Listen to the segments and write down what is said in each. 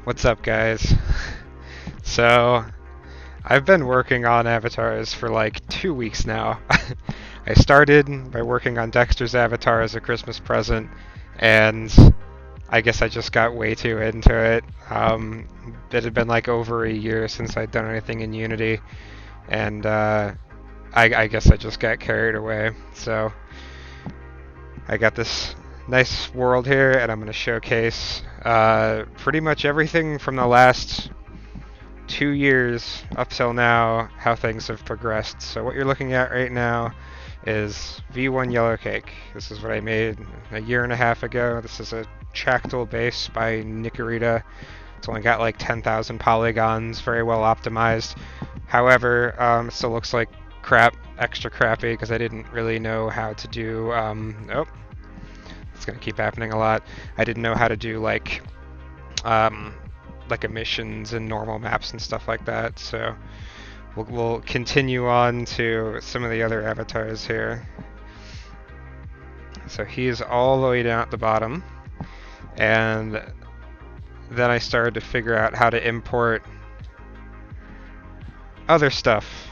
What's up, guys? So, I've been working on avatars for like 2 weeks now. I started by working on Dexter's avatar as a Christmas present, and I guess I just got way too into it. It had been like over a year since I'd done anything in Unity, and I guess I just got carried away. So, I got this nice world here, and I'm going to showcase pretty much everything from the last 2 years up till now, how things have progressed. So what you're looking at right now is V1 Yellow Cake. This is what I made a year and a half ago. This is a Tractile base by Nicorita. It's only got like 10,000 polygons, very well optimized. However, it still looks like crap, extra crappy, because I didn't really know how to do, oh, it's gonna keep happening a lot. I didn't know how to do um, like emissions and normal maps and stuff like that. So we'll continue on to some of the other avatars here. So he's all the way down at the bottom, and then I started to figure out how to import other stuff.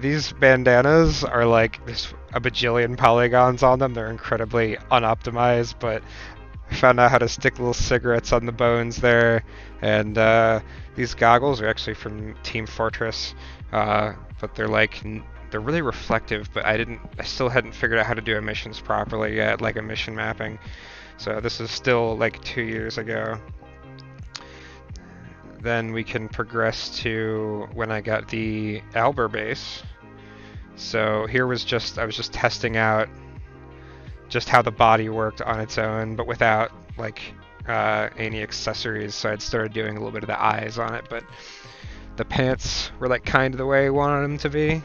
These bandanas are like, there's a bajillion polygons on them. They're incredibly unoptimized, but I found out how to stick little cigarettes on the bones there, and these goggles are actually from Team Fortress, but they're really reflective. But I still hadn't figured out how to do emissions properly yet, like emission mapping. So this is still like 2 years ago. Then we can progress to when I got the Alber base. So here I was just testing out just how the body worked on its own, but without like any accessories. So I'd started doing a little bit of the eyes on it, but the pants were like kind of the way I wanted them to be.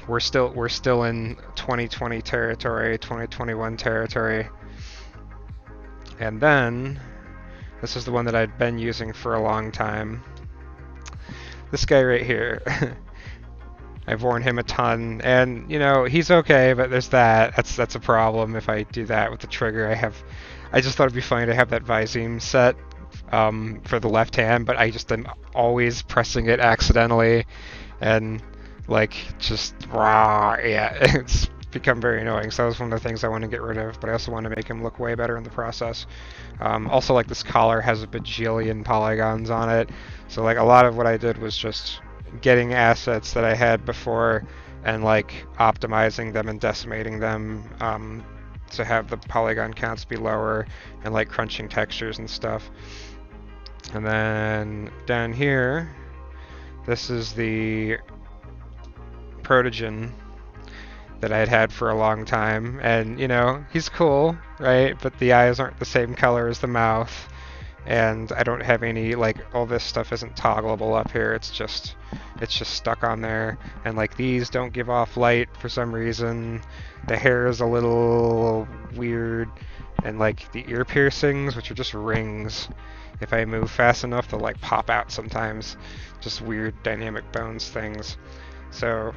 We're still in 2020 territory, 2021 territory, and then this is the one that I'd been using for a long time. This guy right here. I've worn him a ton, and you know he's okay, but there's that. That's a problem if I do that with the trigger. I just thought it'd be funny to have that Viseme set for the left hand, but I just am always pressing it accidentally, and like just rah, yeah, it's become very annoying. So that was one of the things I want to get rid of, but I also want to make him look way better in the process. Also, like this collar has a bajillion polygons on it, so like a lot of what I did was just getting assets that I had before and like optimizing them and decimating them to have the polygon counts be lower and like crunching textures and stuff. And then down here, this is the Protogen that I had for a long time, and you know he's cool, right? But the eyes aren't the same color as the mouth, and I don't have any, like, all this stuff isn't toggleable up here. It's just stuck on there, and like these don't give off light for some reason. The hair is a little weird, and like the ear piercings, which are just rings, if I move fast enough they'll like pop out sometimes. Just weird dynamic bones things. So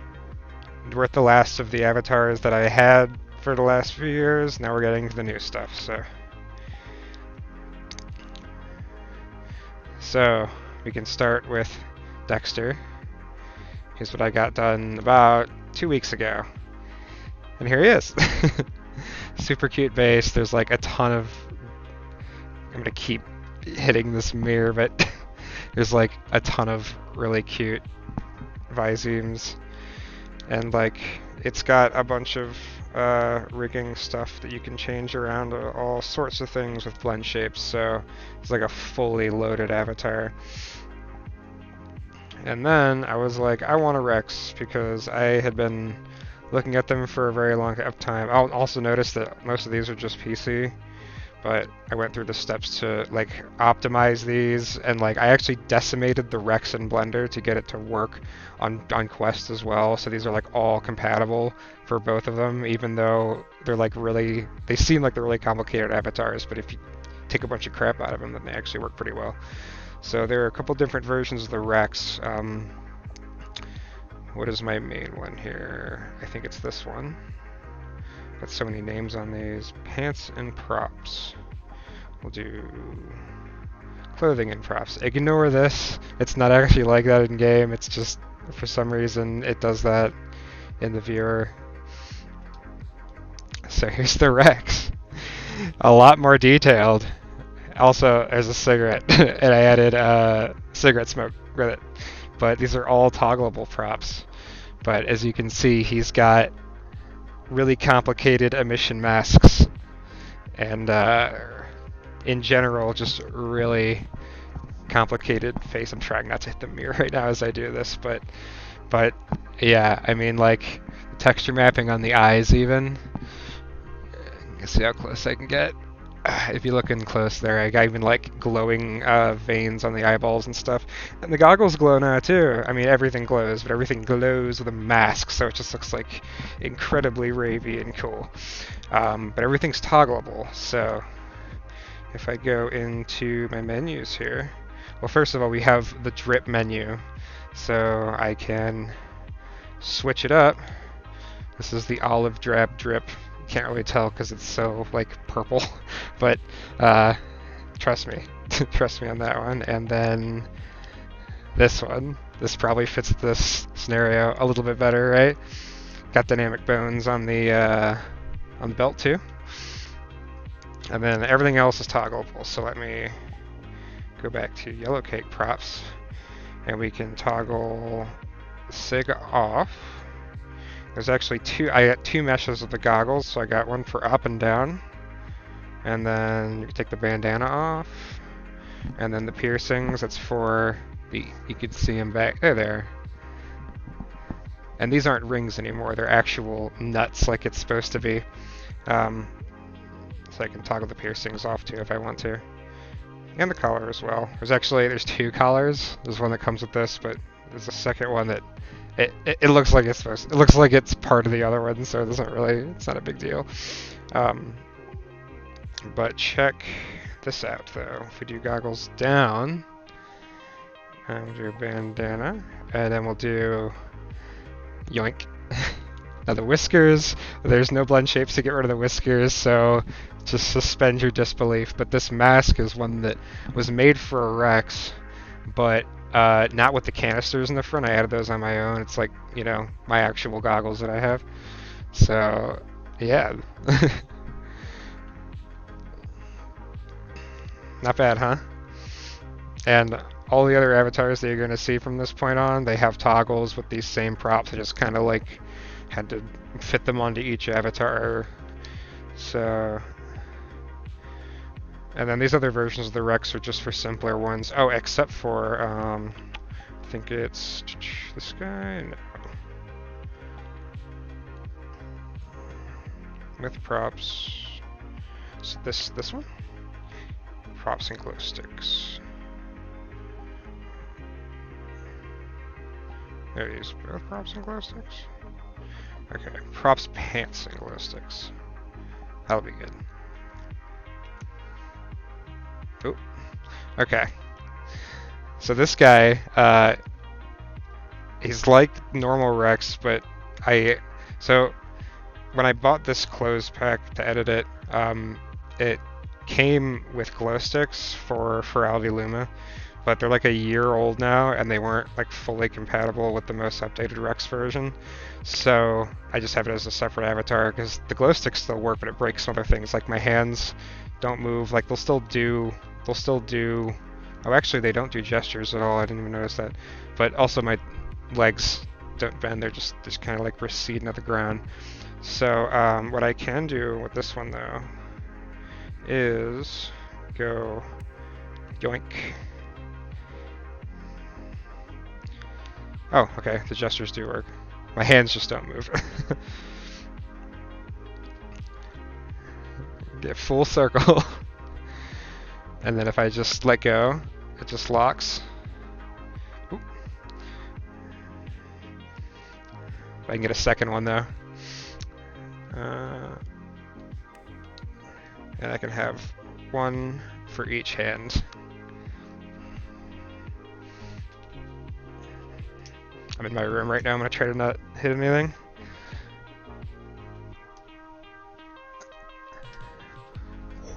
we're at the last of the avatars that I had for the last few years. Now we're getting to the new stuff. So we can start with Dexter. Here's what I got done about 2 weeks ago. And here he is. Super cute base. There's like a ton of... I'm going to keep hitting this mirror, but there's like a ton of really cute Visemes. And like it's got a bunch of rigging stuff that you can change around all sorts of things with blend shapes, so it's like a fully loaded avatar. And then I was like, I want a Rex because I had been looking at them for a very long time. I'll also notice that most of these are just PC, but I went through the steps to like optimize these, and like I actually decimated the Rex in Blender to get it to work on Quest as well. So these are like all compatible for both of them, even though they're like they seem like they're really complicated avatars, but if you take a bunch of crap out of them, then they actually work pretty well. So there are a couple different versions of the Rex. What is my main one here? I think it's this one. Got so many names on these. Pants and props. We'll do clothing and props. Ignore this. It's not actually like that in game. It's just for some reason it does that in the viewer. So here's the Rex. A lot more detailed. Also, there's a cigarette, and I added cigarette smoke with it. But these are all toggleable props. But as you can see, he's got really complicated emission masks, and in general, just really complicated face. I'm trying not to hit the mirror right now as I do this, but yeah, I mean, like texture mapping on the eyes even. You can see how close I can get. If you look in close there, I got even like glowing veins on the eyeballs and stuff. And the goggles glow now too. I mean, everything glows, but everything glows with a mask, so it just looks like incredibly ravey and cool. But everything's toggleable, so if I go into my menus here, well, first of all, we have the drip menu, so I can switch it up. This is the olive drab drip. Can't really tell because it's so like purple, but trust me, trust me on that one. And then this one, this probably fits this scenario a little bit better, right? Got dynamic bones on the belt too, and then everything else is toggleable. So let me go back to yellow cake props, and we can toggle sig off. There's actually I got two meshes of the goggles, so I got one for up and down. And then you can take the bandana off. And then the piercings, that's for you can see them back there. And these aren't rings anymore, they're actual nuts like it's supposed to be. So I can toggle the piercings off too if I want to. And the collar as well. There's two collars. There's one that comes with this, but there's a second one that it looks like it's supposed to, it looks like it's part of the other one, so it's not a big deal. But check this out though. If we do goggles down, and we'll do bandana, and then we'll do yoink. Now the whiskers, there's no blend shapes to get rid of the whiskers, so just suspend your disbelief. But this mask is one that was made for a Rex, but not with the canisters in the front. I added those on my own. It's like, you know, my actual goggles that I have. So, yeah. Not bad, huh? And all the other avatars that you're going to see from this point on, they have toggles with these same props. I just kind of like had to fit them onto each avatar. So, and then these other versions of the Rex are just for simpler ones. Oh, except for, I think it's this guy? No. With props. So this one? Props and glow sticks. There it is. Both props and glow sticks? Okay, props, pants, and glow sticks. That'll be good. Oop. Okay. So this guy, he's like normal Rex, but so when I bought this clothes pack to edit it, it came with glow sticks for Alvi Luma, but they're like a year old now, and they weren't like fully compatible with the most updated Rex version. So I just have it as a separate avatar because the glow sticks still work, but it breaks some other things. Like my hands don't move. Like they'll still do. Oh, actually, they don't do gestures at all. I didn't even notice that. But also my legs don't bend. They're just kind of like recede into the ground. So what I can do with this one though is go yoink. Oh, okay, the gestures do work. My hands just don't move. Get full circle. And then if I just let go, it just locks. Oop. I can get a second one though. And I can have one for each hand. I'm in my room right now. I'm gonna try to not hit anything.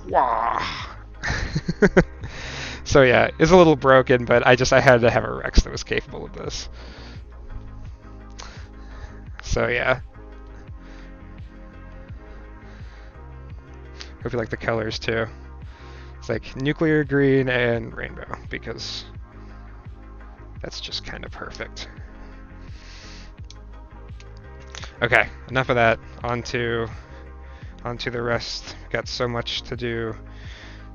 Wah! So yeah, it's a little broken, but I had to have a Rex that was capable of this. So yeah. Hope you like the colors too. It's like nuclear green and rainbow because that's just kind of perfect. Okay, enough of that. Onto the rest. Got so much to do.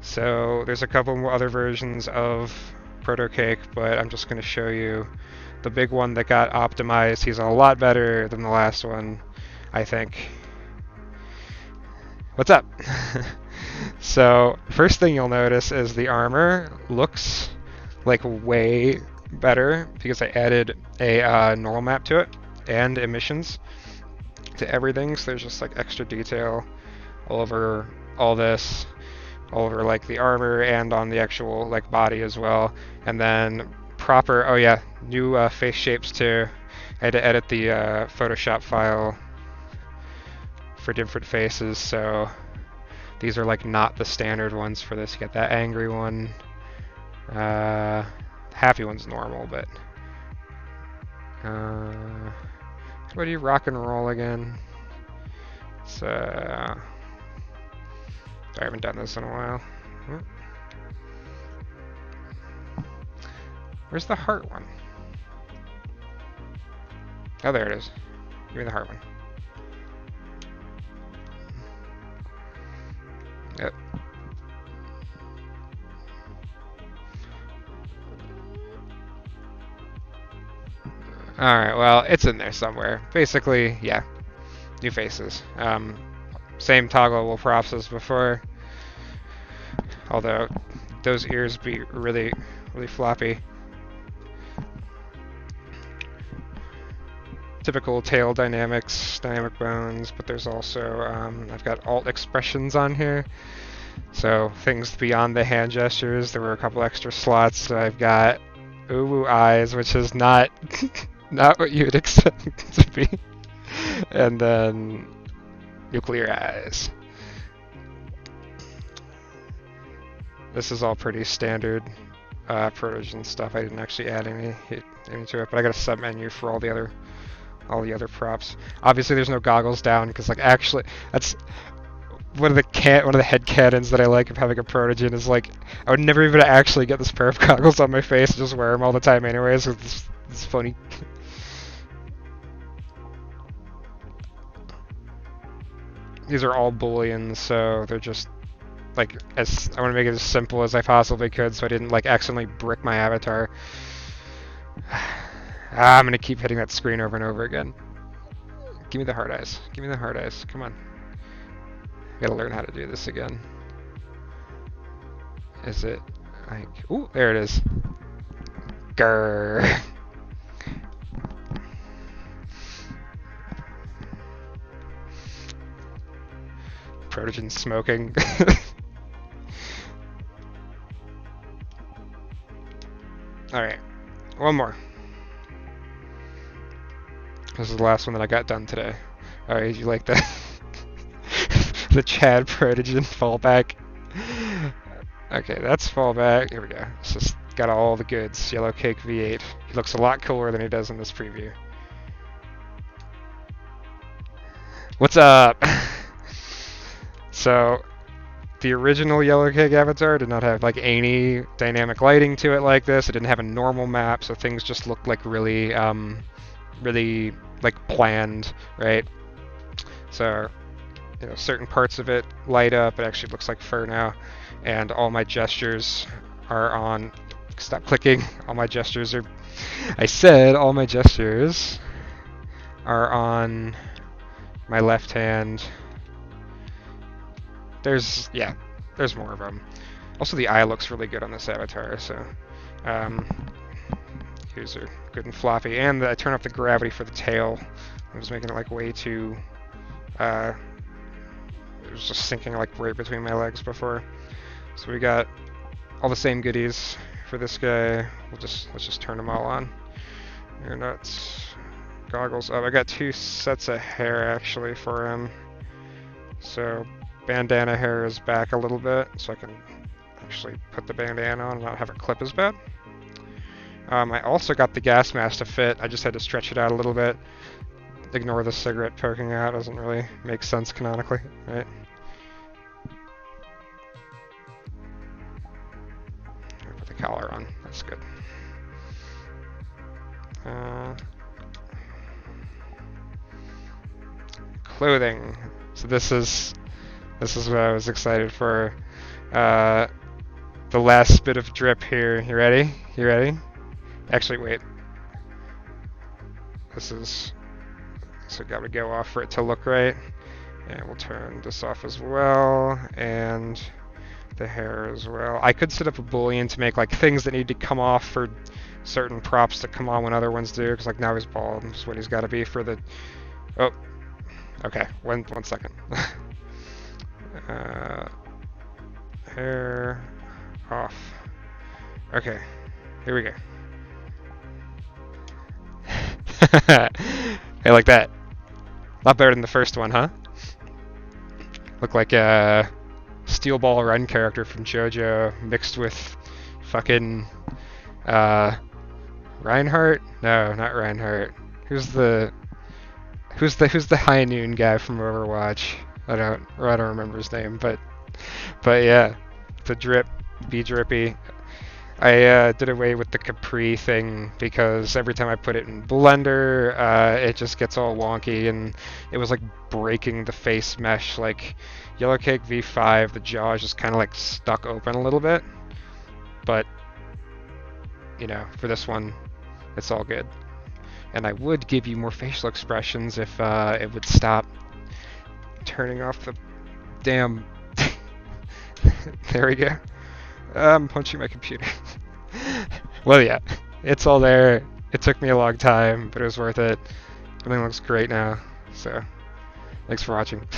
So there's a couple more other versions of Proto Cake, but I'm just going to show you the big one that got optimized. He's a lot better than the last one, I think. What's up? So first thing you'll notice is the armor looks like way better because I added a normal map to it and emissions to everything. So there's just like extra detail all over all this, all over like the armor and on the actual like body as well. And then proper, oh yeah, new face shapes too. I had to edit the Photoshop file for different faces, so these are like not the standard ones for this. You get that angry one. Happy one's normal, but what do you rock and roll again? So I haven't done this in a while. Where's the heart one? Oh, there it is. Give me the heart one. Yep. Alright, well, it's in there somewhere. Basically, yeah. New faces. Same toggleable props as before. Although, those ears be really, really floppy. Typical tail dynamics, dynamic bones, but there's also, I've got alt expressions on here. So things beyond the hand gestures, there were a couple extra slots. So I've got uwu eyes, which is not not what you would expect it to be, and then nuclear eyes. This is all pretty standard Protogen stuff. I didn't actually add any to it, but I got a sub menu for all the other props. Obviously, there's no goggles down because like actually that's one of the head canons that I like of having a Protogen is like I would never even actually get this pair of goggles on my face and just wear them all the time anyways. It's funny. These are all booleans, so they're just like I want to make it as simple as I possibly could, so I didn't like accidentally brick my avatar. I'm gonna keep hitting that screen over and over again. Give me the hard eyes. Give me the hard eyes. Come on. I gotta learn how to do this again. Is it like... Ooh, there it is. Grrr. Protogen smoking. Alright. One more. This is the last one that I got done today. Alright, you like that? The Chad Protogen fallback. Okay, that's fallback. Here we go. It's just got all the goods. Yellow Cake V8. He looks a lot cooler than he does in this preview. What's up? So, the original Yellow Cake avatar did not have like any dynamic lighting to it like this. It didn't have a normal map, so things just looked like really, really like planned, right? So, you know, certain parts of it light up. It actually looks like fur now, and all my gestures are on. Stop clicking. All my gestures are. I said all my gestures are on my left hand. There's more of them. Also, the eye looks really good on this avatar, so ears are good and floppy. And I turned off the gravity for the tail. I was making it like way too. It was just sinking like right between my legs before. So we got all the same goodies for this guy. Let's just turn them all on. Ear nuts, goggles. Oh, I got 2 sets of hair actually for him. So bandana hair is back a little bit, so I can actually put the bandana on and not have it clip as bad. I also got the gas mask to fit. I just had to stretch it out a little bit. Ignore the cigarette poking out. Doesn't really make sense canonically, right? Put the collar on. That's good. Clothing. So this is what I was excited for. The last bit of drip here. You ready? You ready? Actually, wait. So gotta go off for it to look right. And we'll turn this off as well, and the hair as well. I could set up a boolean to make like things that need to come off for certain props to come on when other ones do, because like now he's bald, and that's what he's got to be for the. Oh, okay. One second. Hair off. Okay, here we go. Hey, like that. A lot better than the first one, huh? Look like a Steel Ball Run character from JoJo mixed with fucking Reinhardt? No, not Reinhardt. Who's the High Noon guy from Overwatch? I don't remember his name, but yeah, the drip, be drippy. I did away with the Capri thing because every time I put it in Blender, it just gets all wonky, and it was like breaking the face mesh. Like Yellow Cake V5, the jaw is just kind of like stuck open a little bit. But, you know, for this one, it's all good. And I would give you more facial expressions if it would stop turning off the damn... There we go. I'm punching my computer. Well, yeah, it's all there. It took me a long time, but it was worth it. Everything looks great now, so thanks for watching.